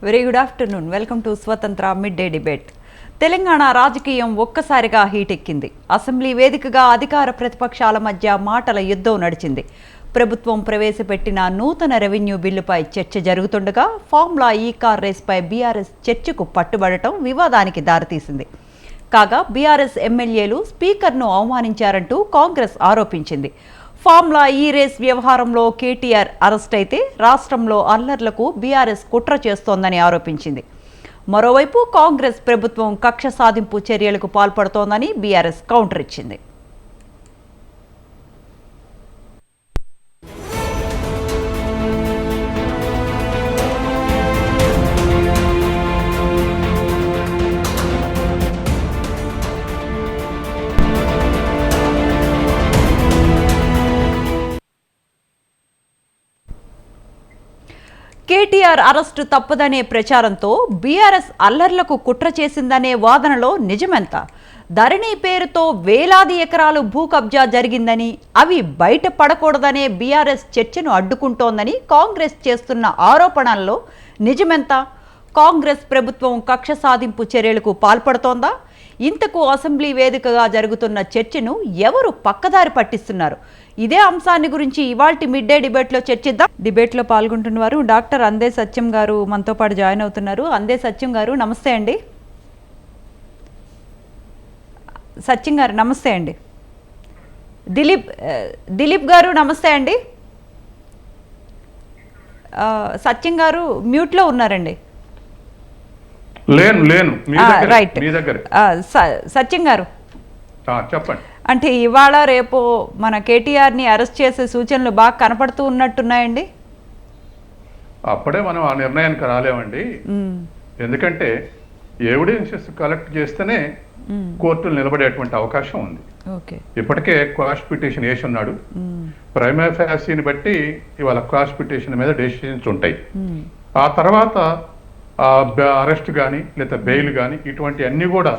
Very good afternoon. Welcome to స్వతంత్ర mid day debate. Telangana రాజకీయం ఒక్కసారిగా హీటెక్కింది. అసెంబ్లీ వేదికగా అధికార ప్రతిపక్షాల మధ్య మాటల యుద్ధం నడిచింది. ప్రభుత్వం ప్రవేశపెట్టిన నూతన రెవెన్యూ బిల్లుపై చర్చ జరుగుతుండగా ఫార్ములా ఈ కార్ రేస్పై బీఆర్ఎస్ చర్చకు పట్టుబడటం వివాదానికి దారితీసింది. కాగా బీఆర్ఎస్ ఎమ్మెల్యేలు స్పీకర్ను అవమానించారంటూ కాంగ్రెస్ ఆరోపించింది. ఫార్ములా ఈ రేస్ వ్యవహారంలో కేటీఆర్ అరెస్ట్ అయితే రాష్ట్రంలో అల్లర్లకు బీఆర్ఎస్ కుట్ర చేస్తోందని ఆరోపించింది. మరోవైపు కాంగ్రెస్ ప్రభుత్వం కక్ష సాధింపు చర్యలకు పాల్పడుతోందని బీఆర్ఎస్ కౌంటర్ ఇచ్చింది. కేటీఆర్ అరెస్టు తప్పదనే ప్రచారంతో బీఆర్ఎస్ అల్లర్లకు కుట్ర చేసిందనే వాదనలో నిజమెంత? ధరణి పేరుతో వేలాది ఎకరాలు భూ కబ్జా జరిగిందని, అవి బయట పడకూడదనే బీఆర్ఎస్ చర్చను అడ్డుకుంటోందని కాంగ్రెస్ చేస్తున్న ఆరోపణల్లో నిజమెంత? కాంగ్రెస్ ప్రభుత్వం కక్ష సాధింపు చర్యలకు పాల్పడుతోందా? ఇంతకు అసెంబ్లీ వేదికగా జరుగుతున్న చర్చను ఎవరు పక్కదారి పట్టిస్తున్నారు? ఇదే అంశాన్ని గురించి ఇవాల్టి మిడ్ డే డిబేట్లో చర్చిద్దాం. డిబేట్లో పాల్గొంటున్నవారు డాక్టర్ అందే సత్యం గారు మనతో పాటు జాయిన్ అవుతున్నారు. అందే సత్యం గారు నమస్తే అండి. సత్యం గారు నమస్తే అండి. దిలీప్ గారు నమస్తే అండి. సత్యం గారు మ్యూట్లో ఉన్నారండి. రైట్. సత్యం గారు చెప్పండి. అంటే ఇవాళ రేపు మన కేటీఆర్ని అరెస్ట్ చేసే సూచనలు బాగా కనపడుతూ ఉన్నట్టున్నాయండి. అప్పుడే మనం ఆ నిర్ణయానికి రాలేమండి. ఎందుకంటే ఎవిడెన్సెస్ కలెక్ట్ చేస్తేనే కోర్టులు నిలబడేటువంటి అవకాశం ఉంది. ఇప్పటికే క్వాష్ పిటిషన్ వేసి ఉన్నాడు. ప్రైమా ఫ్యాసీని బట్టి ఇవాళ క్వాష్ పిటిషన్ మీద డెసిషన్స్ ఉంటాయి. ఆ తర్వాత అరెస్ట్ కానీ లేదా బెయిల్ కానీ ఇటువంటి అన్ని కూడా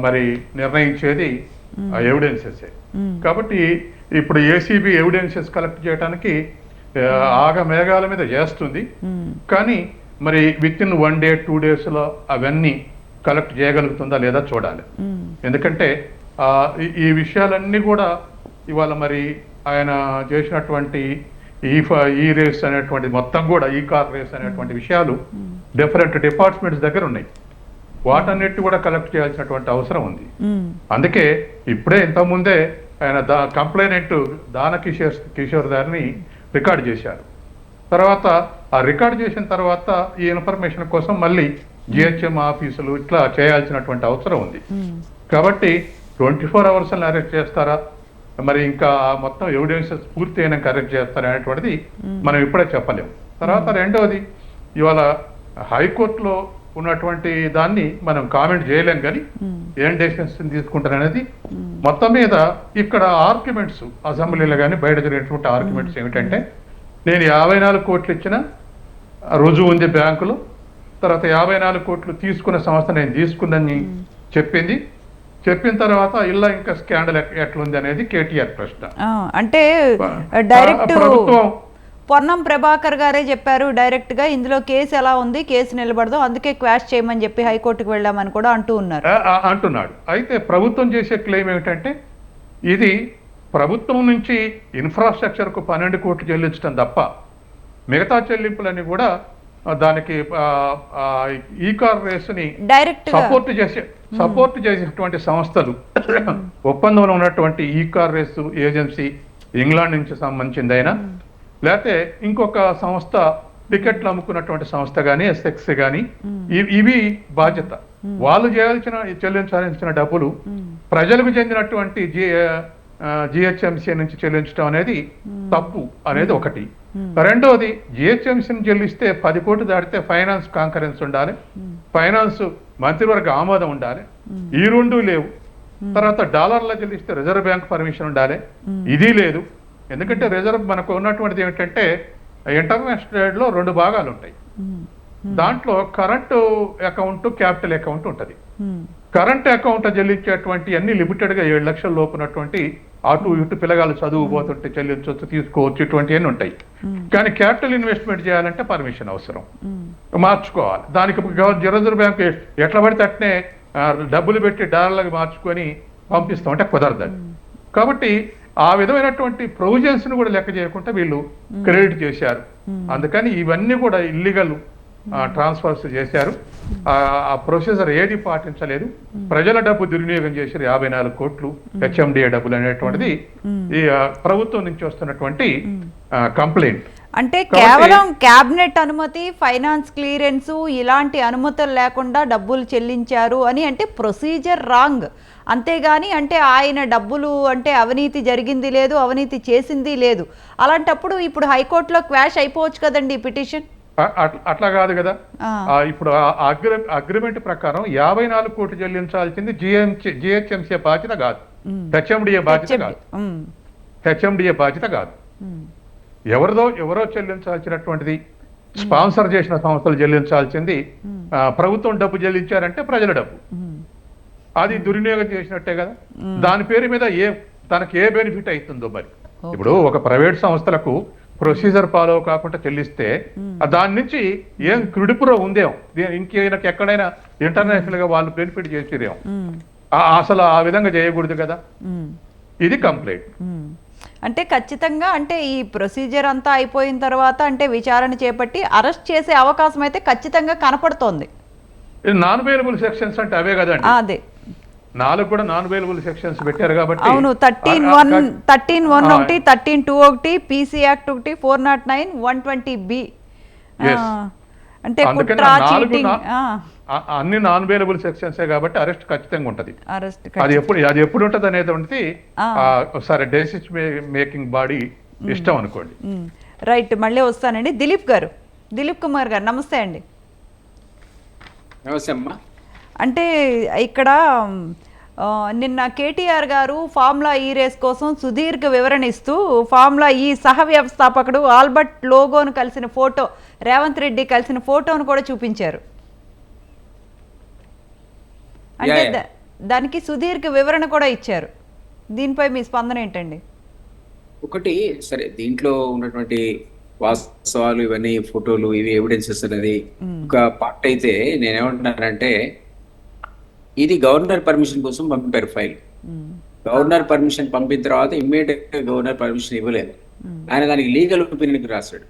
మరి నిర్ణయించేది ఎవిడెన్సెస్. కాబట్టి ఇప్పుడు ఏసీబీ ఎవిడెన్సెస్ కలెక్ట్ చేయడానికి మేఘాల మీద చేస్తుంది. కానీ మరి విత్ ఇన్ 1 day 2 days అవన్నీ కలెక్ట్ చేయగలుగుతుందా లేదా చూడాలి. ఎందుకంటే ఈ విషయాలన్నీ కూడా ఇవాళ మరి ఆయన చేసినటువంటి ఈ రేస్ అనేటువంటి మొత్తం కూడా ఈ కార్ రేస్ అనేటువంటి విషయాలు డిఫరెంట్ డిపార్ట్మెంట్స్ దగ్గర ఉన్నాయి. వాటన్నిటి కూడా కలెక్ట్ చేయాల్సినటువంటి అవసరం ఉంది. అందుకే ఇప్పుడే ఇంతకుముందే ఆయన కంప్లైనెంట్ దాన కిషోర్ గారిని రికార్డ్ చేశారు. తర్వాత ఆ రికార్డ్ చేసిన తర్వాత ఈ ఇన్ఫర్మేషన్ కోసం మళ్ళీ జిహెచ్ఎం ఆఫీసులు ఇట్లా చేయాల్సినటువంటి అవసరం ఉంది. కాబట్టి 24 hours అరెస్ట్ చేస్తారా, మరి ఇంకా మొత్తం ఎవిడెన్సెస్ పూర్తి అయినాక అరెస్ట్ చేస్తారా అనేటువంటిది మనం ఇప్పుడే చెప్పలేము. తర్వాత రెండవది, ఇవాళ హైకోర్టులో ఉన్నటువంటి దాన్ని మనం కామెంట్ చేయలేం, కానీ ఏం డెసిషన్స్ తీసుకుంటారనేది మొత్తం మీద ఇక్కడ ఆర్గ్యుమెంట్స్ అసెంబ్లీలో కానీ బయట జరిగినటువంటి ఆర్గ్యుమెంట్స్ ఏమిటంటే, నేను 54 కోట్లు ఇచ్చిన రుజువు ఉంది బ్యాంకులో, తర్వాత 54 కోట్లు తీసుకున్న సంస్థ నేను తీసుకుందని చెప్పిన తర్వాత ఇలా ఇంకా స్కాండల్ ఎట్లుంది అనేది కేటీఆర్ ప్రశ్న. అంటే డైరెక్ట్ ప్రభుత్వం పొన్నం ప్రభాకర్ గారే చెప్పారు డైరెక్ట్ గా, ఇందులో కేసు ఎలా ఉంది, కేసు నిలబడదు, అందుకే క్వాష్ చేయమని చెప్పి హైకోర్టుకు వెళ్ళామని కూడా అంటున్నాడు. అయితే ప్రభుత్వం చేసే క్లెయిమ్ ఏమిటంటే, ఇది ప్రభుత్వం నుంచి ఇన్ఫ్రాస్ట్రక్చర్ కు 12 కోట్లు చెల్లించడం తప్ప మిగతా చెల్లింపులన్నీ కూడా దానికి ఈ కార్ రేసుని సపోర్ట్ చేసేటువంటి సంస్థలు ఒప్పందంలో ఉన్నటువంటి ఈ కార్ రేసు ఏజెన్సీ ఇంగ్లాండ్ నుంచి సంబంధించిందైనా, లేకపోతే ఇంకొక సంస్థ టికెట్లు అమ్ముకున్నటువంటి సంస్థ కానీ ఎస్ఎక్స్ కానీ, ఇవి బాధ్యత. వాళ్ళు చెల్లించాల్సిన డబ్బులు ప్రజలకు చెందినటువంటి జిహెచ్ఎంసీ నుంచి చెల్లించడం అనేది తప్పు అనేది ఒకటి. రెండోది, జిహెచ్ఎంసీని చెల్లిస్తే 10 కోట్లు దాటితే ఫైనాన్స్ కాంకరెన్స్ ఉండాలి, ఫైనాన్స్ మంత్రివర్గ ఆమోదం ఉండాలి. ఈ రెండు లేవు. తర్వాత డాలర్లో చెల్లిస్తే రిజర్వ్ బ్యాంక్ పర్మిషన్ ఉండాలి, ఇది లేదు. ఎందుకంటే రిజర్వ్ మనకు ఉన్నటువంటిది ఏమిటంటే, ఇంటర్నేషనల్ ట్రేడ్ లో 2 భాగాలు ఉంటాయి. దాంట్లో కరెంటు అకౌంట్, క్యాపిటల్ అకౌంట్ ఉంటుంది. కరెంట్ అకౌంట్ చెల్లించేటువంటి అన్ని లిమిటెడ్గా 7 లక్షల లోపునటువంటి అటు ఇటు పిల్లగాళ్ళు చదువు పోతుంటే చెల్లించవచ్చు, తీసుకోవచ్చు, ఇటువంటివన్నీ ఉంటాయి. కానీ క్యాపిటల్ ఇన్వెస్ట్మెంట్ చేయాలంటే పర్మిషన్ అవసరం, మార్చుకోవాలి. దానికి రిజర్వ్ బ్యాంక్ ఎట్లా పడితే అట్నే డబ్బులు పెట్టి డాలర్లకు మార్చుకొని పంపిస్తాం అంటే కుదరదు. కాబట్టి ఆ విధమైనటువంటి ప్రొవిజన్స్ ను కూడా లెక్క చేయకుండా వీళ్ళు క్రెడిట్ చేశారు. అందుకని ఇవన్నీ కూడా ఇల్లీగల్ ట్రాన్స్ఫర్స్ చేశారు. ఆ ప్రొసీజర్ ఏది పాటించలేదు. ప్రజల డబ్బు దుర్వినియోగం చేశారు. 54 కోట్లు హెచ్ఎండిఏ డబ్బులు అనేటువంటిది ఈ ప్రభుత్వం నుంచి వస్తున్నటువంటి కంప్లైంట్. అంటే కేవలం క్యాబినెట్ అనుమతి, ఫైనాన్స్ క్లియరెన్స్ ఇలాంటి అనుమతులు లేకుండా డబ్బులు చెల్లించారు అని అంటే ప్రొసీజర్ రాంగ్. అంతేగాని అంటే ఆయన డబ్బులు అంటే అవినీతి జరిగింది లేదు, అవినీతి చేసింది లేదు. అలాంటప్పుడు ఇప్పుడు హైకోర్టులో క్వాష్ అయిపోవచ్చు కదండి పిటిషన్. అట్లా కాదు కదా. ఇప్పుడు అగ్రిమెంట్ ప్రకారం 54 కోట్లు చెల్లించాల్సింది జిహెచ్ఎంసీ బాధ్యత కాదు, హెచ్ఎండిఏ బాధ్యత కాదు. హెచ్ఎండిఏ బాధ్యత కాదు, ఎవరో చెల్లించాల్సినటువంటిది, స్పాన్సర్ చేసిన సంస్థలు చెల్లించాల్సింది. ప్రభుత్వం డబ్బు చెల్లించారంటే ప్రజల డబ్బు, అది దుర్వినియోగం చేసినట్టే కదా. దాని పేరు మీద తనకి ఏ బెనిఫిట్ అవుతుందో మరి. ఇప్పుడు ఒక ప్రైవేట్ సంస్థలకు ప్రొసీజర్ ఫాలో కాకుండా చెల్లిస్తే దాని నుంచి ఏం క్రిడిపురో ఉందేమో, ఇంకేమైనా ఎక్కడైనా ఇంటర్నేషనల్ గా వాళ్ళు బెనిఫిట్ చేసేదేమో. అసలు ఆ విధంగా చేయకూడదు కదా. ఇది కంప్లైంట్. అంటే ఖచ్చితంగా అంటే ఈ ప్రొసీజర్ అంతా అయిపోయిన తర్వాత అంటే విచారణ చేపట్టి అరెస్ట్ చేసే అవకాశం అయితే ఖచ్చితంగా కనపడుతోంది. నాన్ బెయిలబుల్ సెక్షన్స్ అంటే అవే కదండి. అదే 4 కూడా నాన్ బెయిలబుల్ సెక్షన్స్ పెట్టారు కాబట్టి. అవును, 13(1) ఒకటి, 13(2) ఒకటి, పీసీ యాక్ట్ ఒకటి, 409, 120B. అంటే అన్ని నాన్ బెయిలబుల్ సెక్షన్సే కాబట్టి అరెస్ట్ ఖచ్చితంగా ఉంటది. అది ఎప్పుడు ఉంటది అనేటువంటిది సరే డెసిషన్ మేకింగ్ బాడీ ఇష్టం అనుకోండి. రైట్, మళ్ళీ వస్తానండి. దిలీప్ కుమార్ గారు నమస్తే అండి. నమస్తే అమ్మా. అంటే ఇక్కడ నిన్న కేటీఆర్ గారు ఫార్ములా ఈ రేస్ కోసం సుదీర్ఘ వివరణ ఇస్తూ ఫార్ములా ఈ సహ వ్యవస్థాపకుడు ఆల్బర్ట్ లోగోను కలిసిన ఫోటో, రేవంత్ రెడ్డి కలిసిన ఫోటోను కూడా చూపించారు. అంటే దానికి సుదీర్ఘ వివరణ కూడా ఇచ్చారు. దీనిపై మీ స్పందన ఏంటండి? ఒకటి సరే, దీంట్లో ఉన్నటువంటి వాస్తవాలు ఇవన్నీ ఫోటోలు ఇవి ఎవిడెన్సెస్ అనేది ఒక పార్ట్ అయితే నేనేమంటున్నానంటే, ఇది గవర్నర్ పర్మిషన్ కోసం పంపారు ఫైల్. గవర్నర్ పర్మిషన్ పంపిన తర్వాత ఇమ్మీడియట్ గా గవర్నర్ పర్మిషన్ ఇవ్వలేదు. ఆయన దానికి లీగల్ ఒపీనియన్ రాశాడు.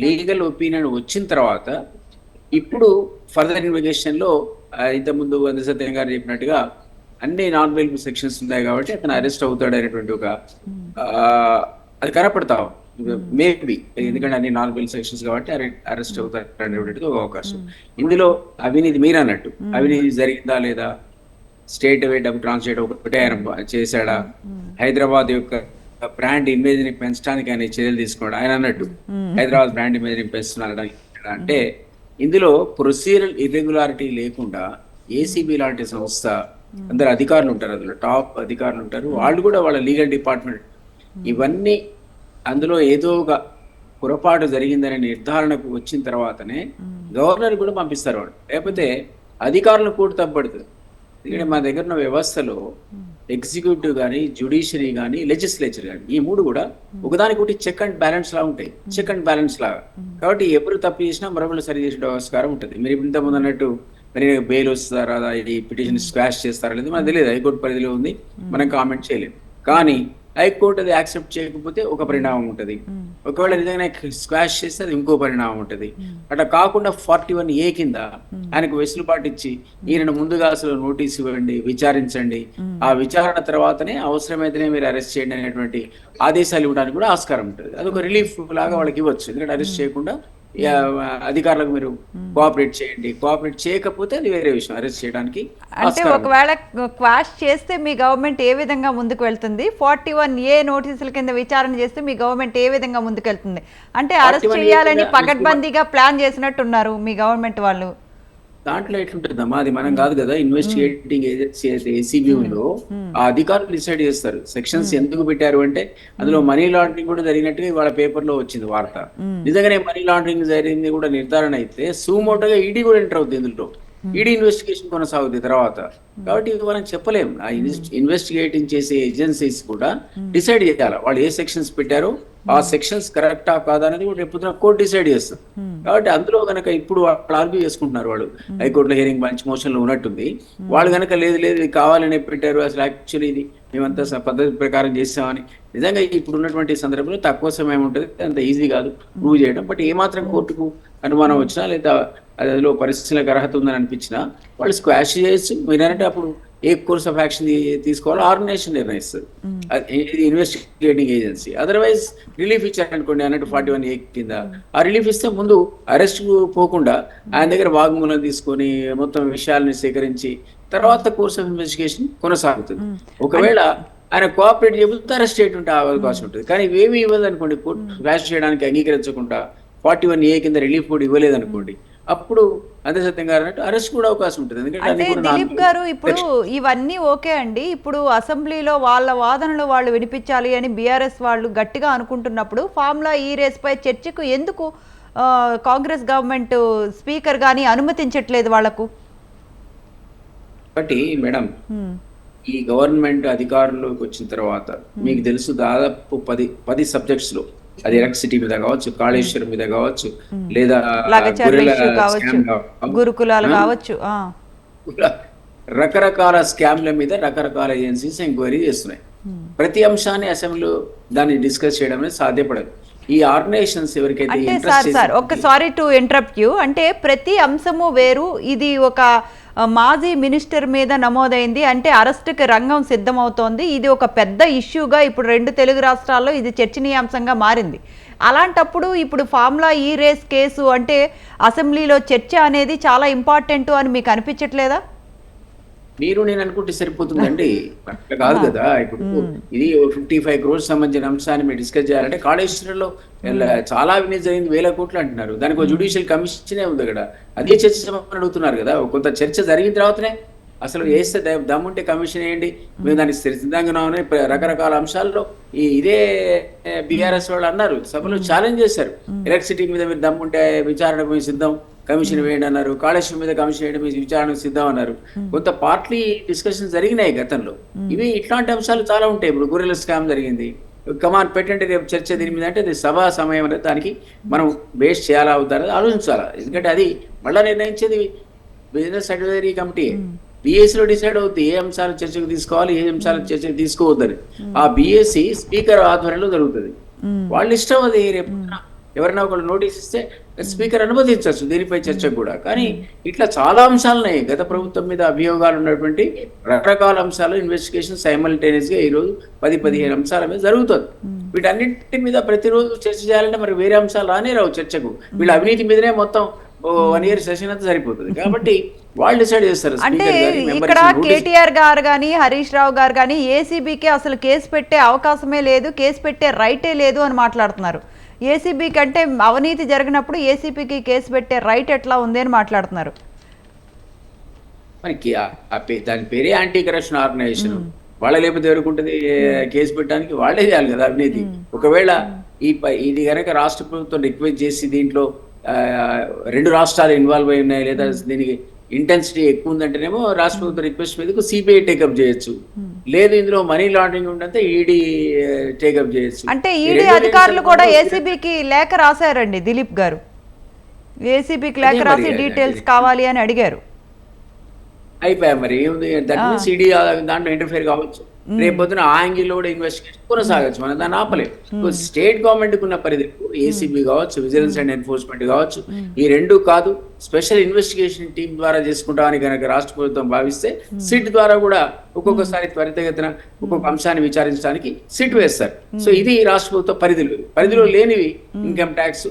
లీగల్ ఒపీనియన్ వచ్చిన తర్వాత ఇప్పుడు ఫర్దర్ ఇన్వెస్టిగేషన్ లో ఇంతకుముందు సత్యం గారు చెప్పినట్టుగా అన్ని నాన్ బెయిలబుల్ సెక్షన్స్ ఉన్నాయి కాబట్టి అతను అరెస్ట్ అవుతాడు అనేటువంటి ఒక అది కనపడతాం మేబీ, ఎందుకంటే అన్ని నాన్ బెయిల్ సెక్షన్స్ కాబట్టి అరెస్ట్ అవుతారు అనేటువంటిది ఒక అవకాశం. ఇందులో అవినీతి మీరు అన్నట్టు అవినీతి జరిగిందా లేదా, స్టేట్ అవే డబ్బు ట్రాన్స్లేట్ ఒకటే ఆయన చేశాడా, హైదరాబాద్ యొక్క బ్రాండ్ ఇమేజ్ ని పెంచడానికి ఆయన చర్యలు తీసుకున్నాడు. ఆయన అన్నట్టు హైదరాబాద్ బ్రాండ్ ఇమేజ్ ని పెంచుతున్నాడు అంటే ఇందులో ప్రొసీజరల్ ఇర్రెగ్యులారిటీ లేకుండా ఏసీబీ లాంటి సంస్థ అందరు అధికారులు ఉంటారు, అందులో టాప్ అధికారులు ఉంటారు, వాళ్ళు కూడా వాళ్ళ లీగల్ డిపార్ట్మెంట్ ఇవన్నీ అందులో ఏదో ఒక పొరపాటు జరిగిందనే నిర్ధారణకు వచ్చిన తర్వాతనే గవర్నర్ కూడా పంపిస్తారు వాళ్ళు, లేకపోతే అధికారులను కూడా తప్పబడుతుంది. ఎందుకంటే మా దగ్గర ఉన్న వ్యవస్థలో ఎగ్జిక్యూటివ్ కానీ, జ్యుడిషియరీ కానీ, లెజిస్లేచర్ కానీ ఈ మూడు కూడా ఒకదానికొకటి చెక్ అండ్ బ్యాలెన్స్ లాగా ఉంటాయి, చెక్ అండ్ బ్యాలెన్స్ లాగా. కాబట్టి ఎప్పుడు తప్పు చేసినా మరొకరు సరి చేసే ఆస్కారం ఉంటుంది. మీరు ఇంతకుముందు అన్నట్టు మరి బెయిల్ వస్తారా, ఈ పిటిషన్ స్క్వాష్ చేస్తారా లేదు మనకు తెలియదు, హైకోర్టు పరిధిలో ఉంది, మనం కామెంట్ చేయలేము. కానీ హైకోర్టు అది యాక్సెప్ట్ చేయకపోతే ఒక పరిణామం ఉంటుంది, ఒకవేళ నిజంగా స్క్వాష్ చేస్తే అది ఇంకో పరిణామం ఉంటుంది. అట్లా కాకుండా 41A కింద ఆయనకు వెసులుబాటు ఇచ్చి ఈయన ముందుగా అసలు నోటీస్ ఇవ్వండి, విచారించండి, ఆ విచారణ తర్వాతనే అవసరమైతేనే మీరు అరెస్ట్ చేయండి అనేటువంటి ఆదేశాలు ఇవ్వడానికి కూడా ఆస్కారం ఉంటుంది. అదొక రిలీఫ్ లాగా వాళ్ళకి ఇవ్వచ్చు. ఎందుకంటే అరెస్ట్ చేయకుండా అధికారులకు మీరు కోఆపరేట్ చేయండి, కోఆపరేట్ చేయకపోతే అది వేరే విషయం, అరెస్ట్ చేయడానికి. అంటే ఒకవేళ క్వాష్ చేస్తే మీ గవర్నమెంట్ ఏ విధంగా ముందుకు వెళ్తుంది? 41A నోటీసుల కింద విచారణ చేస్తే మీ గవర్నమెంట్ ఏ విధంగా ముందుకు వెళ్తుంది? అంటే అరెస్ట్ చేయాలని పకడ్బందీగా ప్లాన్ చేసినట్టున్నారు మీ గవర్నమెంట్ వాళ్ళు. దాంట్లో ఎట్లుంటుందమ్మా, అది మనం కాదు కదా, ఇన్వెస్టిగేటింగ్ ఏజెన్సీ అయితే ఏసీబీ ఉందో ఆ అధికారులు డిసైడ్ చేస్తారు సెక్షన్స్ ఎందుకు పెట్టారు అంటే. అందులో మనీ లాండరింగ్ కూడా జరిగినట్టుగా వాళ్ళ పేపర్ లో వచ్చింది వార్త. నిజంగానే మనీ లాండరింగ్ జరిగింది కూడా నిర్ధారణ అయితే సూమోటోగా ఈడీ కూడా ఎంటర్ అవుతుంది ఇందులో. ఈడీ ఇన్వెస్టిగేషన్ కొనసాగుతుంది తర్వాత. కాబట్టి ఇవి మనం చెప్పలేం. ఆ ఇన్వెస్టిగేటింగ్ చేసే ఏజెన్సీస్ కూడా డిసైడ్ చేయాలి వాళ్ళు ఏ సెక్షన్స్ పెట్టారో ఆ సెక్షన్స్ కరెక్టా కాదా అనేది కూడా రేపు కోర్టు డిసైడ్ చేస్తారు. కాబట్టి అందులో కనుక ఇప్పుడు వాళ్ళు ఆర్గ్యూ చేసుకుంటున్నారు, వాళ్ళు హైకోర్టులో హియరింగ్ మంచి మోషన్లో ఉన్నట్టుంది. వాళ్ళు కనుక లేదు లేదు ఇది కావాలని పెట్టారు, అసలు యాక్చువల్లీ ఇది మేమంతా పద్ధతి ప్రకారం చేసామని, నిజంగా ఇప్పుడు ఉన్నటువంటి సందర్భంలో తక్కువ సమయం ఉంటుంది, అంత ఈజీ కాదు ప్రూవ్ చేయడం. బట్ ఏమాత్రం కోర్టుకు అనుమానం వచ్చినా లేదా అందులో పరిస్థితులకు అర్హత ఉందని అనిపించినా వాళ్ళు స్క్వాష్ చేయొచ్చు. మీరంటే అప్పుడు ఏ కోర్స్ ఆఫ్ యాక్షన్ తీసుకోవాలో ఆర్గనైజేషన్ నిర్ణయిస్తుంది, ఇది ఇన్వెస్టిగేటింగ్ ఏజెన్సీ. అదర్వైజ్ రిలీఫ్ ఇచ్చారనుకోండి అన్నట్టు 41A కింద, ఆ రిలీఫ్ ఇస్తే ముందు అరెస్ట్ పోకుండా ఆయన దగ్గర వాగ్మూలం తీసుకొని మొత్తం విషయాలని సేకరించి తర్వాత కోర్స్ ఆఫ్ ఇన్వెస్టిగేషన్ కొనసాగుతుంది. ఒకవేళ ఆయన కోఆపరేట్ చేయబోతే అరెస్ట్ చేయటువంటి అవకాశం ఉంటుంది. కానీ ఇవేమీ ఇవ్వదు అనుకోండి, కోర్టు స్క్వాష్ చేయడానికి అంగీకరించకుండా 41A కింద రిలీఫ్ కూడా ఇవ్వలేదు అనుకోండి, అప్పుడు అదే సత్యం గారు అన్నట్టు అరెస్ట్ కూడా అవకాశం ఉంటుంది. అంటే దిలీప్ గారు ఇప్పుడు ఇవన్నీ ఓకే అండి, ఇప్పుడు అసెంబ్లీలో వాళ్ళ వాదనలు వాళ్ళు వినిపించాలి అని బీఆర్ఎస్ వాళ్ళు గట్టిగా అనుకుంటున్నప్పుడు ఫార్ములా ఈ రేస్ పై చర్చకు ఎందుకు కాంగ్రెస్ గవర్నమెంట్ స్పీకర్ గాని అనుమతించట్లేదు వాళ్లకు? కాబట్టి మేడం ఈ గవర్నమెంట్ అధికారంలోకి వచ్చిన తర్వాత మీకు తెలుసు దాదాపు 10 సబ్జెక్ట్స్ లో, అది ఎలక్ట్రిసిటీ మీద కావచ్చు, కాళేశ్వరం మీద కావచ్చు, లేదా గురుకులాలు కావచ్చు, రకరకాల స్కామ్ల మీద రకరకాల ఏజెన్సీస్ ఎంక్వైరీ చేస్తున్నాయి. ప్రతి అంశాన్ని అసెంబ్లీలో దాన్ని డిస్కస్ చేయడం అనేది సాధ్యపడదు. ఈ ఆర్గనైజేషన్స్ ఎవరికైతే సారీ టు ఇంటరప్ట్ యూ, అంటే ప్రతి అంశము వేరు, ఇది ఒక మాజీ మినిస్టర్ మీద నమోదైంది అంటే అరెస్టుకి రంగం సిద్ధమవుతోంది, ఇది ఒక పెద్ద ఇష్యూగా ఇప్పుడు 2 తెలుగు రాష్ట్రాల్లో ఇది చర్చనీయాంశంగా మారింది. అలాంటప్పుడు ఇప్పుడు ఫార్ములా ఈ రేస్ కేసు అంటే అసెంబ్లీలో చర్చ అనేది చాలా ఇంపార్టెంట్ అని మీకు అనిపించట్లేదా? మీరు నేను అనుకుంటే సరిపోతుందండి, అట్లా కాదు కదా. ఇప్పుడు ఇది 55 crores సంబంధించిన అంశాన్ని మీరు డిస్కస్ చేయాలంటే కాళేశ్వరంలో చాలా అవినీతి జరిగింది, 1000 కోట్లు అంటున్నారు, దానికి ఒక జ్యుడిషియల్ కమిషనే ఉంది అక్కడ, అదే చర్చ అడుగుతున్నారు కదా. కొంత చర్చ జరిగిన తర్వాతనే అసలు వేస్తే దమ్ముంటే కమిషన్ వేయండి, మేము దానికి సిద్ధంగా ఉన్నామని రకరకాల అంశాల్లో ఇదే బీఆర్ఎస్ వాళ్ళు అన్నారు, సభలో ఛాలెంజ్ చేశారు. ఎలక్ట్రిసిటీ మీద మీరు దమ్ముంటే విచారణకు మేము సిద్ధం, కమిషన్ వేయండి అన్నారు. కాళేశ్వరం మీద కమిషన్ వేయడం మీద విచారణకు సిద్ధం అన్నారు. కొంత పార్టీ డిస్కషన్ జరిగినాయి గతంలో. ఇవి ఇట్లాంటి అంశాలు చాలా ఉంటాయి. ఇప్పుడు గొర్రెల స్కామ్ జరిగింది, కమాన్ పెట్టండి రేపు చర్చ దీని మీద అంటే అది సభా సమయం అనేది దానికి మనం బేస్ చేయాలా అవుతారో ఆలోచించాలా. ఎందుకంటే అది మళ్ళీ నిర్ణయించేది బిజినెస్ అడ్వైజరీ కమిటీ, బీఏసీలో డిసైడ్ అవుతుంది ఏ అంశాలు చర్చకు తీసుకోవాలి, ఏ అంశాలు చర్చకు తీసుకోవద్దని. ఆ బీఏసీ స్పీకర్ ఆధ్వర్యంలో జరుగుతుంది. వాళ్ళ ఇష్టం అది. రేపు ఎవరైనా ఒకళ్ళు నోటీస్ ఇస్తే స్పీకర్ అనుమతించవచ్చు దీనిపై చర్చకు కూడా. కానీ ఇట్లా చాలా అంశాలున్నాయి. గత ప్రభుత్వం మీద అభియోగాలు ఉన్నటువంటి రకరకాల అంశాలు ఇన్వెస్టిగేషన్ సైమల్టేనియస్ గా ఈరోజు 10-15 అంశాల మీద జరుగుతుంది. వీటన్నిటి మీద ప్రతిరోజు చర్చ చేయాలంటే మరి వేరే అంశాలు రానే రావు చర్చకు. వీళ్ళ అవినీతి మీదనే మొత్తం 1 year సెషన్ అంతా సరిపోతుంది. కాబట్టి వాళ్ళు డిసైడ్ చేస్తారు. అంటే ఇక్కడ కేటీఆర్ గారు కానీ హరీష్ రావు గారు కానీ ఏసీబీకి అసలు కేసు పెట్టే అవకాశమే లేదు, కేసు పెట్టే రైటే లేదు అని మాట్లాడుతున్నారు. ఏసీబీ కంటే అవినీతి జరిగినప్పుడు ఏసీబీకి కేసు పెట్టే రైట్ ఎట్లా ఉంది అని మాట్లాడుతున్నారు. మనకి దాని పేరే యాంటీ కరప్షన్ ఆర్గనైజేషన్. వాళ్ళ లేకపోతే ఎవరుకుంటుంది కేసు పెట్టడానికి? వాళ్ళే చేయాలి కదా అవినీతి. ఒకవేళ ఇది కనుక రాష్ట్ర ప్రభుత్వం రిక్వెస్ట్ చేసి దీంట్లో 2 రాష్ట్రాలు ఇన్వాల్వ్ అయి ఉన్నాయి లేదా దీనికి ఇంటెన్సిటీ ఎక్కువ ఉందంటేనేమో రాష్ట్ర ప్రభుత్వం రిక్వెస్ట్ మీదకు సిబిఐ టేకప్ చేయొచ్చు. లేదు ఇందులో మనీ లాండరింగ్ ఉంటే ఈడీ టేకప్ చేయొచ్చు. అంటే ఈడీ అధికారులు కూడా ఏసీబీకి లేఖ రాశారండి దిలీప్ గారు. ఏసీబీకి లేఖ రాసి డీటెయిల్స్ కావాలి అని అడిగారు. అయిపోయా మరి ఏముంది, దట్ మీన్స్ ఈడీ దాంట్లో ఇంటర్ఫేర్ కావచ్చు. రేపు పొద్దున ఆ యాంగిల్లో కూడా ఇన్వెస్టిగేషన్ కొనసాగచ్చు, మనం దాన్ని ఆపలేదు. స్టేట్ గవర్నమెంట్ ఉన్న పరిధిలో ఏసీబీ కావచ్చు, విజిలెన్స్ అండ్ ఎన్ఫోర్స్మెంట్ కావచ్చు, ఈ 2 కాదు స్పెషల్ ఇన్వెస్టిగేషన్ టీం ద్వారా చేసుకుంటామని కనుక రాష్ట్ర ప్రభుత్వం భావిస్తే సిట్ ద్వారా కూడా ఒక్కొక్కసారి త్వరితగతిన ఒక్కొక్క అంశాన్ని విచారించడానికి సిట్ వేస్తారు. సో ఇది రాష్ట్ర ప్రభుత్వ పరిధిలో లేనివి ఇన్కమ్ ట్యాక్స్,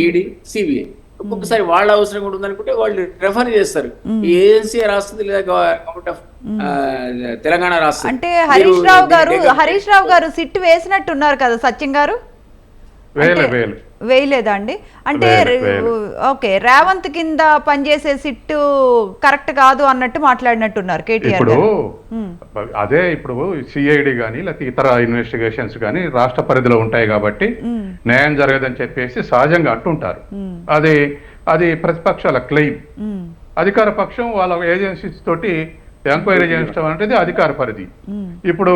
ఈడీ, సిబిఐ. ఒక్కొక్కసారి వాళ్ళ అవసరం కూడా ఉందనుకుంటే వాళ్ళు రెఫర్ చేస్తారు. ఈ ఏజెన్సీ రాస్తుంది లేదా గవర్నమెంట్ ఆఫ్ తెలంగాణ రాస్తుంది. అంటే హరీష్ రావు గారు సిట్ వేసినట్టున్నారు కదా సత్యం గారు? వేయలేదా అండి? అంటే ఓకే, రేవంత్ కింద పనిచేసే సిట్టు కరెక్ట్ కాదు అన్నట్టు మాట్లాడినట్టున్నారు కేటీఆర్ గారు. అదే ఇప్పుడు సిఐడి కానీ లేకపోతే ఇతర ఇన్వెస్టిగేషన్స్ కానీ రాష్ట్ర పరిధిలో ఉంటాయి కాబట్టి న్యాయం జరగదని చెప్పేసి సహజంగా అంటుంటారు. అది ప్రతిపక్షాల క్లెయిమ్. అధికార పక్షం వాళ్ళ ఏజెన్సీస్ తోటి ఎంక్వైరీ చేయించడం అనేది అధికార పరిధి. ఇప్పుడు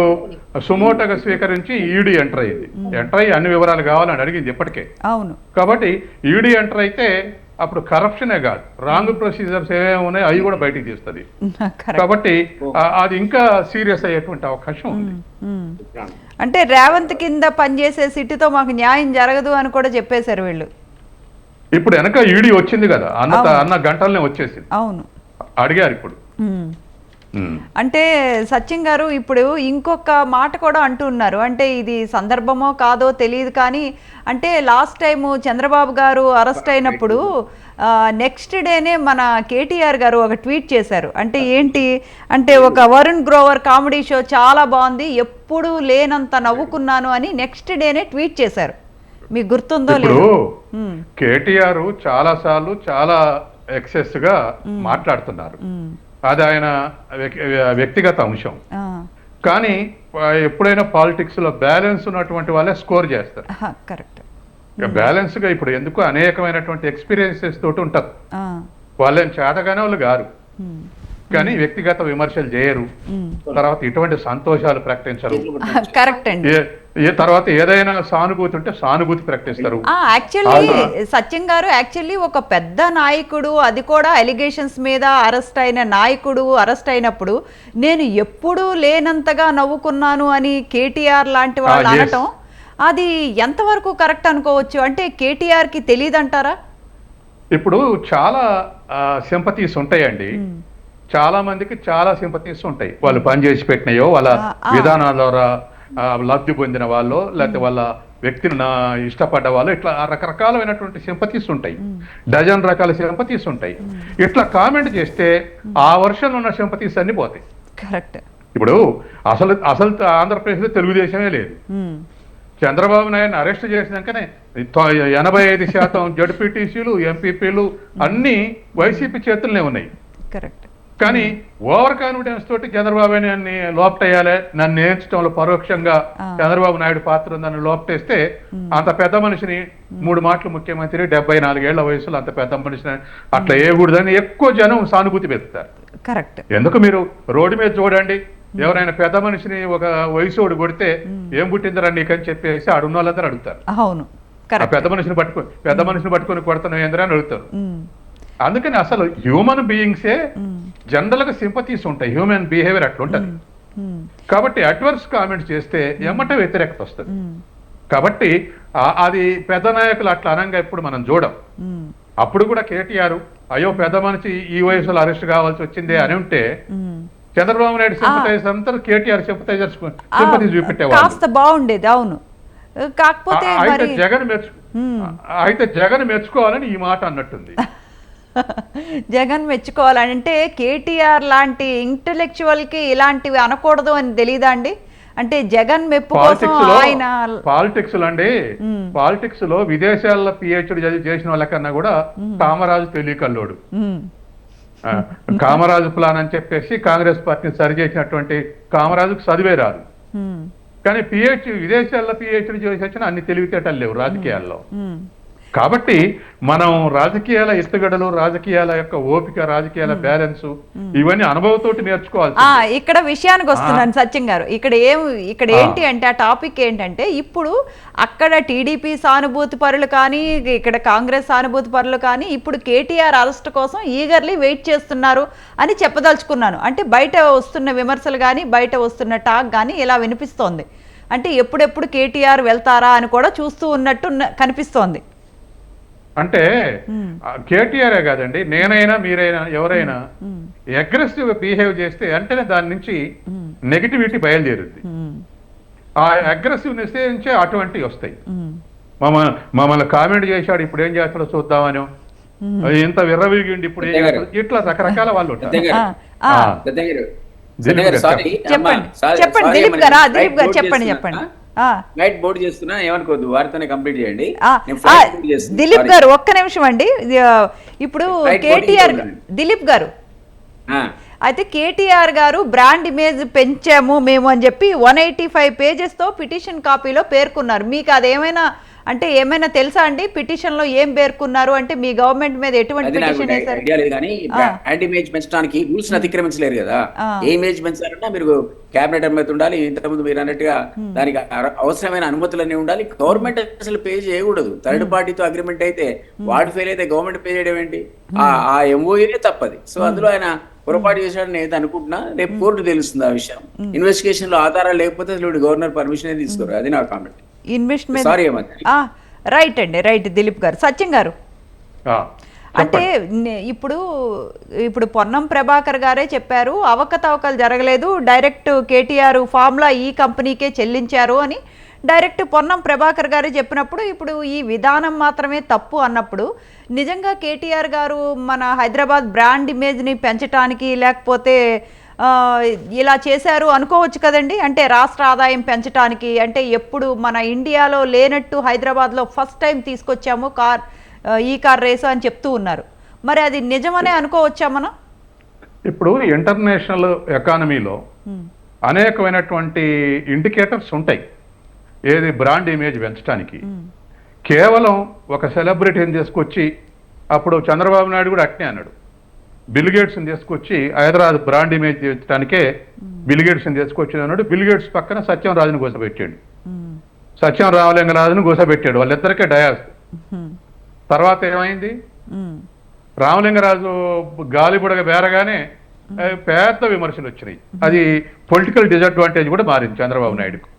సుమోటగా స్వీకరించి ఈడీ ఎంటర్ అయింది. ఎంటర్ అయ్యి అన్ని వివరాలు కావాలని అడిగింది ఇప్పటికే. అవును. కాబట్టి ఈడీ ఎంటర్ అయితే అప్పుడు కరప్షనే కాదు, రాంగ్ ప్రొసీజర్స్ ఏమేమి ఉన్నాయో అవి కూడా బయటికి తీస్తుంది. కాబట్టి అది ఇంకా సీరియస్ అయ్యేటువంటి అవకాశం ఉంది. అంటే రేవంత్ కింద పనిచేసే సిటీతో మాకు న్యాయం జరగదు అని కూడా చెప్పేశారు వీళ్ళు. ఇప్పుడు వెనక ఈడీ వచ్చింది కదా, అన్న గంటలనే వచ్చేసింది. అవును, అడిగారు ఇప్పుడు. అంటే సచిన్ గారు ఇప్పుడు ఇంకొక మాట కూడా అంటున్నారు. అంటే ఇది సందర్భమో కాదో తెలియదు కానీ, అంటే లాస్ట్ టైము చంద్రబాబు గారు అరెస్ట్ అయినప్పుడు నెక్స్ట్ డేనే మన కేటీఆర్ గారు ఒక ట్వీట్ చేశారు. అంటే ఏంటి అంటే, ఒక వరుణ్ గ్రోవర్ కామెడీ షో చాలా బాగుంది, ఎప్పుడు లేనంత నవ్వుకున్నాను అని నెక్స్ట్ డేనే ట్వీట్ చేశారు. మీకు గుర్తుందో లేదు? కేటీఆర్ చాలా సార్లు చాలా ఎక్సెస్ గా మాట్లాడుతున్నారు, అది ఆయన వ్యక్తిగత అంశం. కానీ ఎప్పుడైనా పాలిటిక్స్ లో బ్యాలెన్స్ ఉన్నటువంటి వాళ్ళే స్కోర్ చేస్తారు. కరెక్ట్. బ్యాలెన్స్ గా ఇప్పుడు ఎందుకు అనేకమైనటువంటి ఎక్స్పీరియన్సెస్ తోటి ఉంటారు. వాళ్ళేం చేతగానే వాళ్ళు గారు, కానీ వ్యక్తిగత విమర్శలు చేయరు, తర్వాత ఇటువంటి సంతోషాలు ప్రకటించరు. కరెక్ట్ అండి. తర్వాత ఏదైనా సానుభూతి ఉంటే సానుభూతి ప్రకటిస్తారు. యాక్చువల్లీ సచిన్ గారు యాక్చువల్లీ ఒక పెద్ద నాయకుడు, అది కూడా అలిగేషన్స్ మీద అరెస్ట్ అయిన నాయకుడు అరెస్ట్ అయినప్పుడు నేను ఎప్పుడూ లేనంతగా నవ్వుకున్నాను అని కేటీఆర్ లాంటి వాళ్ళు అనటం, అది ఎంతవరకు కరెక్ట్ అనుకోవచ్చు? అంటే కేటీఆర్ కి తెలియదంటారా? ఇప్పుడు చాలా సింపతీస్ ఉంటాయండి, చాలా మందికి చాలా సింపతీస్ ఉంటాయి. వాళ్ళు పనిచేసి పెట్టినాయో, వాళ్ళ విధానాల ద్వారా లబ్ధి పొందిన వాళ్ళు, లేకపోతే వాళ్ళ వ్యక్తిని ఇష్టపడ్డ వాళ్ళు, ఇట్లా రకరకాలైనటువంటి సింపతీస్ ఉంటాయి. డజన్ రకాల సింపతీస్ ఉంటాయి. ఇట్లా కామెంట్ చేస్తే ఆ వర్షంలో ఉన్న సింపతీస్ అన్ని పోతాయి. కరెక్ట్. ఇప్పుడు అసలు ఆంధ్రప్రదేశ్లో తెలుగుదేశమే లేదు. చంద్రబాబు నాయుడు అరెస్ట్ చేసినాకనే 85% జడ్పీటీసీలు, ఎంపీపీలు అన్ని వైసీపీ చేతుల్లోనే ఉన్నాయి. కరెక్ట్. కానీ ఓవర్ కాన్ఫిడెన్స్ తోటి చంద్రబాబు నాయుడిని లోపటేయాలి, నన్ను నేర్చడంలో పరోక్షంగా చంద్రబాబు నాయుడు పాత్ర ఉందని లోపటేస్తే, అంత పెద్ద మనిషిని 3 మాటలు ముఖ్యమంత్రి, 74 ఏళ్ల వయసులో అంత పెద్ద మనిషిని అట్లా వేయకూడదని ఎక్కువ జనం సానుభూతి పెడతారు. కరెక్ట్. ఎందుకు మీరు రోడ్డు మీద చూడండి, ఎవరైనా పెద్ద మనిషిని ఒక వయసోడు కొడితే ఏం పుట్టిందరా నీకని చెప్పేసి ఆడున్న వాళ్ళందరూ అడుగుతారు. అవును, పెద్ద మనిషిని పట్టుకొని కొడుతున్నావు ఏంద్రా అని అడుగుతారు. అందుకని అసలు హ్యూమన్ బీయింగ్సే జనరల్ గా సింపతీస్ ఉంటాయి, హ్యూమన్ బిహేవియర్ అట్లా ఉంటది. కాబట్టి అడ్వర్స్ కామెంట్స్ చేస్తే ఎమ్మటే వ్యతిరేకత వస్తుంది. కాబట్టి అది పెద్ద నాయకులు అట్లా అనంగా ఇప్పుడు మనం చూడం. అప్పుడు కూడా కేటీఆర్ అయ్యో పెద్ద మనిషి ఈ వయసులో అరెస్ట్ కావాల్సి వచ్చిందే అని ఉంటే, చంద్రబాబు నాయుడు సింపతైజర్స్ అంతా కేటీఆర్ సింపతైజర్స్ సింపతి చూపెట్టేవాళ్ళు. కాస్త బాగుండేది. అవును. కాకపోతే అయితే జగన్ మెచ్చుకోవాలని ఈ మాట అన్నట్టుంది. జగన్ మెచ్చుకోవాలంటే కేటీఆర్ లాంటి ఇంటెలెక్చువల్ కి ఇలాంటివి అనకూడదు అని తెలియదా అండి? అంటే జగన్ మెప్పు కోసం ఆయన పాలిటిక్స్ లో విదేశాల్లో పిహెచ్డి చేసిన వాళ్ళకన్నా కూడా కామరాజు తెలియకల్లోడు. కామరాజు ప్లాన్ అని చెప్పేసి కాంగ్రెస్ పార్టీని సరిచేసినటువంటి కామరాజుకు చదివే రాదు, కానీ విదేశాల్లో పిహెచ్డి చేసి వచ్చిన అన్ని తెలివితేటలు లేవు రాజకీయాల్లో. కాబట్టి మనం రాజకీయాల ఎత్తుగడలు, రాజకీయాల యొక్క ఓపిక, రాజకీయాల బ్యాలెన్స్ ఇవన్నీ అనుభవంతోటి నేర్చుకోవాలి. ఇక్కడ విషయానికి వస్తున్నాను సచిన్ గారు. ఇక్కడ ఏంటి అంటే, ఆ టాపిక్ ఏంటంటే, ఇప్పుడు అక్కడ టీడీపీ సానుభూతి పరులు కానీ, ఇక్కడ కాంగ్రెస్ సానుభూతి పరులు కానీ ఇప్పుడు కేటీఆర్ అరెస్ట్ కోసం ఈగర్లీ వెయిట్ చేస్తున్నారు అని చెప్పదలుచుకున్నాను. అంటే బయట వస్తున్న విమర్శలు కానీ, బయట వస్తున్న టాక్ కానీ ఇలా వినిపిస్తోంది. అంటే ఎప్పుడెప్పుడు కేటీఆర్ వెళ్తారా అని కూడా చూస్తూ ఉన్నట్టు కనిపిస్తోంది. అంటే కేటీఆరే కాదండి, నేనైనా మీరైనా ఎవరైనా అగ్రెసివ్ బిహేవ్ చేస్తే వెంటనే దాని నుంచి నెగిటివిటీ బయలుదేరుద్ది. ఆ అగ్రెసివ్నెస్ నుంచే అటువంటివి వస్తాయి. మమ్మల్ని కామెంట్ చేశాడు, ఇప్పుడు ఏం చేస్తాడో చూద్దామని, ఇంత విర్రవీగిండి ఇప్పుడు ఇట్లా రకరకాల వాళ్ళు ఉంటారు. చెప్పండి దిలీప్ గారు, చెప్పండి. నైట్ బోర్డు చేస్తున్నా, ఏమనుకోవద్దు, వారితోనే కంప్లీట్ చేయండి. దిలీప్ గారు ఒక్క నిమిషం అండి. ఇప్పుడు కేటీఆర్ దిలీప్ గారు అయితే కేటీఆర్ గారు బ్రాండ్ ఇమేజ్ పెంచాము మేము అని చెప్పి 185 పేజెస్ తో పిటిషన్ కాపీలో పేర్కొన్నారు. మీకు అదేమైనా అంటే ఏమైనా తెలుసా అండి పిటిషన్ లో ఏం పేర్కొన్నారు, అంటే మీ గవర్నమెంట్ మీద ఎటువంటి అది నాకు పిటిషన్ వేశారు? ఐడియా లేదు, కానీ బ్రాండ్ ఇమేజ్ పెంచడానికి రూల్స్ అతిక్రమించలేరు కదా. ఆ. ఏ ఇమేజ్ పెంచాలన్నా మీరు క్యాబినెట్ అనుమతి ఉండాలి, ఇంతకుముందు మీరు అన్నట్టుగా దానికి అవసరమైన అనుమతులన్నీ ఉండాలి. గవర్నమెంట్ అసలు పే చేయకూడదు. థర్డ్ పార్టీతో అగ్రిమెంట్ అయితే వాడు ఫెయిల్ అయితే గవర్నమెంట్ పే చేయడం ఏంటి? ఆ ఎంఓఏనే తప్పది. సో అందులో ఆయన పొరపాటు చేశాడని అయితే అనుకుంటున్నా. రేపు కోర్టు తెలుస్తుంది ఆ విషయం. ఇన్వెస్టిగేషన్ లో ఆధారాలు లేకపోతే అసలు గవర్నర్ పర్మిషన్ తీసుకోరు. అది నా కామెంట్. ఇన్వెస్ట్మెంట్ సారీ ఏమంటారు? రైట్ అండి, రైట్. దిలీప్ గారు, సత్యం గారు, ఆ, అంటే ఇప్పుడు పొన్నం ప్రభాకర్ గారే చెప్పారు అవకతవకలు జరగలేదు, డైరెక్ట్ కేటీఆర్ ఫార్ములా ఈ కంపెనీకే చెల్లించారు అని డైరెక్ట్ పొన్నం ప్రభాకర్ గారే చెప్పినప్పుడు, ఇప్పుడు ఈ విధానం మాత్రమే తప్పు అన్నప్పుడు నిజంగా కేటీఆర్ గారు మన హైదరాబాద్ బ్రాండ్ ఇమేజ్ని పెంచడానికి లేకపోతే ఇలా చేశారు అనుకోవచ్చు కదండి. అంటే రాష్ట్ర ఆదాయం పెంచడానికి, అంటే ఎప్పుడు మన ఇండియాలో లేనట్టు హైదరాబాద్లో ఫస్ట్ టైం తీసుకొచ్చాము ఈ కార్ రేసు అని చెప్తూ ఉన్నారు. మరి అది నిజమనే అనుకోవచ్చా మనం? ఇప్పుడు ఇంటర్నేషనల్ ఎకానమీలో అనేకమైనటువంటి ఇండికేటర్స్ ఉంటాయి ఏది బ్రాండ్ ఇమేజ్ పెంచడానికి. కేవలం ఒక సెలబ్రిటీని తీసుకొచ్చి, అప్పుడు చంద్రబాబు నాయుడు కూడా అట్నే అన్నాడు, బిల్ గేట్స్ని తీసుకొచ్చి హైదరాబాద్ బ్రాండ్ ఇమేజ్ పెంచడానికే బిల్ గేట్స్ని తీసుకొచ్చి అన్నాడు. బిల్ గేట్స్ పక్కన సత్యం రాజుని గోసపెట్టాడు, సత్యం రామలింగరాజుని గోసపెట్టాడు, వాళ్ళిద్దరికే డయాస్. తర్వాత ఏమైంది, రామలింగరాజు గాలిబుడగ బేరగానే పెద్ద విమర్శలు వచ్చినాయి. అది పొలిటికల్ డిసడ్వాంటేజ్ కూడా మారింది చంద్రబాబు నాయుడుకు.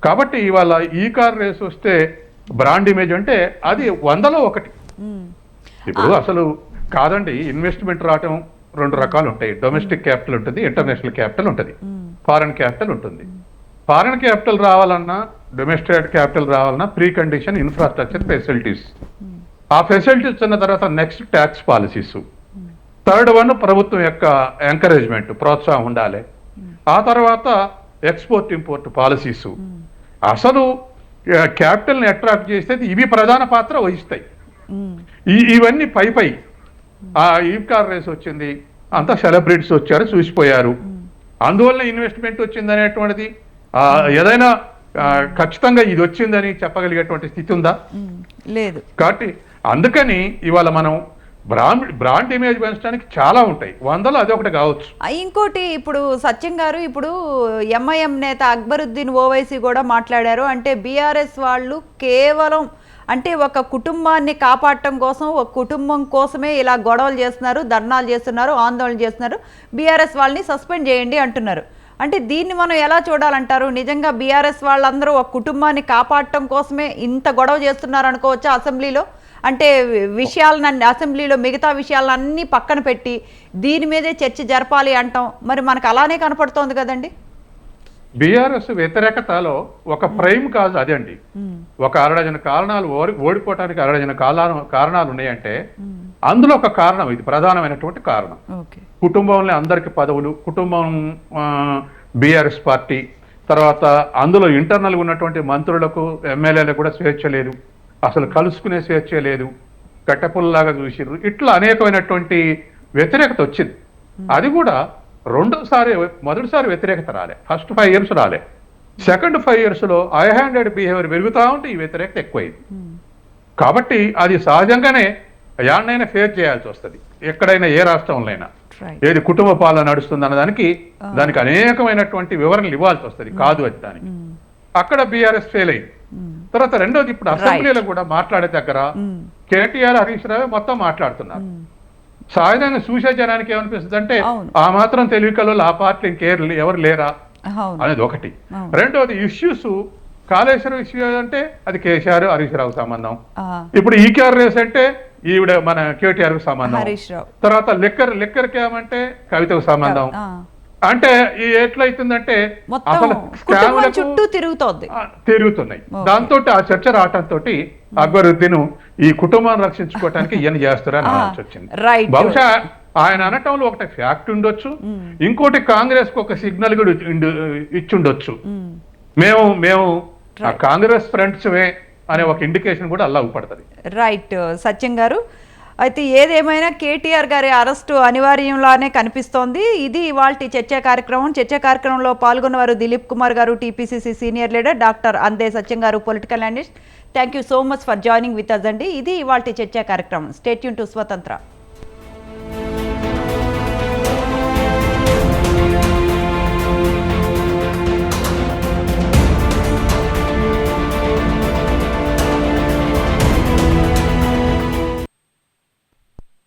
కాబట్టి ఇవాళ ఈ కార్ రేస్ వస్తే బ్రాండ్ ఇమేజ్ అంటే అది 100లో 1. ఇప్పుడు అసలు కాదండి, ఇన్వెస్ట్మెంట్ రావటం 2 రకాలు ఉంటాయి. డొమెస్టిక్ క్యాపిటల్ ఉంటుంది, ఇంటర్నేషనల్ క్యాపిటల్ ఉంటుంది, ఫారెన్ క్యాపిటల్ ఉంటుంది. ఫారెన్ క్యాపిటల్ రావాలన్నా, డొమెస్టిక్ క్యాపిటల్ రావాలన్నా ప్రీ కండిషన్ ఇన్ఫ్రాస్ట్రక్చర్ ఫెసిలిటీస్. ఆ ఫెసిలిటీస్ ఉన్న తర్వాత next tax policies. Third one ప్రభుత్వం యొక్క ఎంకరేజ్మెంట్, ప్రోత్సాహం ఉండాలి. ఆ తర్వాత ఎక్స్పోర్ట్ ఇంపోర్ట్ పాలసీస్. అసలు క్యాపిటల్ని అట్రాక్ట్ చేస్తే ఇవి ప్రధాన పాత్ర వహిస్తాయి. ఇవన్నీ పై ఈ కార్ రేస్ వచ్చింది, అంతా సెలబ్రిటీస్ వచ్చారు, చూసిపోయారు, అందువల్ల ఇన్వెస్ట్మెంట్ వచ్చింది అనేటువంటిది ఏదైనా ఖచ్చితంగా ఇది వచ్చిందని చెప్పగలిగేటువంటి స్థితి ఉందా? లేదు. కాబట్టి అందుకని ఇవాళ మనం బ్రాండ్ ఇమేజ్ పెంచడానికి చాలా ఉంటాయి, 100లో అది ఒకటి కావచ్చు. ఇంకోటి, ఇప్పుడు సత్యం గారు, ఇప్పుడు ఎంఐఎం నేత అక్బరుద్దీన్ ఓవైసీ కూడా మాట్లాడారు. అంటే బీఆర్ఎస్ వాళ్ళు కేవలం అంటే ఒక కుటుంబాన్ని కాపాడటం కోసం, ఒక కుటుంబం కోసమే ఇలా గొడవలు చేస్తున్నారు, ధర్నాలు చేస్తున్నారు, ఆందోళన చేస్తున్నారు, బీఆర్ఎస్ వాళ్ళని సస్పెండ్ చేయండి అంటున్నారు. అంటే దీన్ని మనం ఎలా చూడాలంటారు? నిజంగా బీఆర్ఎస్ వాళ్ళందరూ ఒక కుటుంబాన్ని కాపాడటం కోసమే ఇంత గొడవ చేస్తున్నారు అనుకోవచ్చా అసెంబ్లీలో? అంటే విషయాలన్నీ అసెంబ్లీలో మిగతా విషయాలన్నీ పక్కన పెట్టి దీని మీదే చర్చ జరపాలి అంటాం, మరి మనకు అలానే కనపడుతోంది కదండి. బీఆర్ఎస్ వ్యతిరేకతలో ఒక ప్రైమ్ కాజ్ అదండి. ఒక 60 కారణాలు, ఓడిపోవటానికి 60 కారణాలు ఉన్నాయంటే అందులో ఒక కారణం, ఇది ప్రధానమైనటువంటి కారణం. కుటుంబంలో అందరికి పదవులు, కుటుంబం బీఆర్ఎస్ పార్టీ, తర్వాత అందులో ఇంటర్నల్ ఉన్నటువంటి మంత్రులకు ఎమ్మెల్యేలకు కూడా స్వేచ్ఛ లేదు, అసలు కలుసుకునే స్వేచ్ఛ లేదు, కట్టెపుల్లలాగా చూసిర్రు. ఇట్లా అనేకమైనటువంటి వ్యతిరేకత వచ్చింది. అది కూడా మొదటిసారి వ్యతిరేకత రాలే, ఫస్ట్ 5 years రాలే. సెకండ్ 5 yearsలో ఐ హ్యాండెడ్ బిహేవియర్ పెరుగుతూ ఉంటే ఈ వ్యతిరేకత ఎక్కువైంది. కాబట్టి అది సహజంగానే యాన్నైనా ఫేస్ చేయాల్సి వస్తుంది, ఎక్కడైనా ఏ రాష్ట్రంలో అయినా. ఏది కుటుంబ పాలన నడుస్తుంది అన్నదానికి దానికి అనేకమైనటువంటి వివరణలు ఇవ్వాల్సి వస్తుంది. కాదు అది దానికి అక్కడ బీఆర్ఎస్ ఫెయిల్ అయింది. తర్వాత రెండోది, ఇప్పుడు అసెంబ్లీలో కూడా మాట్లాడే దగ్గర కేటీఆర్, హరీష్ రావు మొత్తం మాట్లాడుతున్నారు. సహజంగా చూసే జనానికి ఏమనిపిస్తుంది అంటే ఆ మాత్రం తెలివికలో ఆ పార్టీ ఎవరు లేరా అనేది ఒకటి. రెండోది ఇష్యూస్, కాళేశ్వరం ఇష్యూ అంటే అది కేసీఆర్, హరీష్ రావు సంబంధం. ఇప్పుడు ఈ కార్ రేస్ అంటే ఈవిడ మన కేటీఆర్ కు సంబంధం. తర్వాత లిక్కర్ క్యామ్ అంటే కవితకు సంబంధం. అంటే ఎట్లయితుందంటే అసలు తిరుగుతున్నాయి. దాంతో ఆ చర్చ రావటంతో అక్బరుద్దీన్ ఈ కుటుంబాన్ని రక్షించుకోవటానికి ఈయన చేస్తారని అనాల్సి వచ్చింది. బహుశా ఆయన అనటంలో ఒకటి ఫ్యాక్ట్ ఉండొచ్చు, ఇంకోటి కాంగ్రెస్ కు ఒక సిగ్నల్ కూడా ఇచ్చుండొచ్చు. మేము కాంగ్రెస్ ఫ్రెండ్స్వే అనే ఒక ఇండికేషన్ కూడా అలా పడుతుంది. రైట్ సత్యం గారు, అయితే ఏదేమైనా కేటీఆర్ గారి అరెస్టు అనివార్యంలానే కనిపిస్తోంది. ఇది ఇవాల్టి చర్చా కార్యక్రమం. చర్చా కార్యక్రమంలో పాల్గొన్నవారు దిలీప్ కుమార్ గారు, TPCC senior leader, doctor Ande Satyam గారు, political analyst, thank you so much for joining with us అండి. ఇది ఇవాల్టి చర్చా కార్యక్రమం. స్టేట్ యూన్ టు స్వతంత్ర.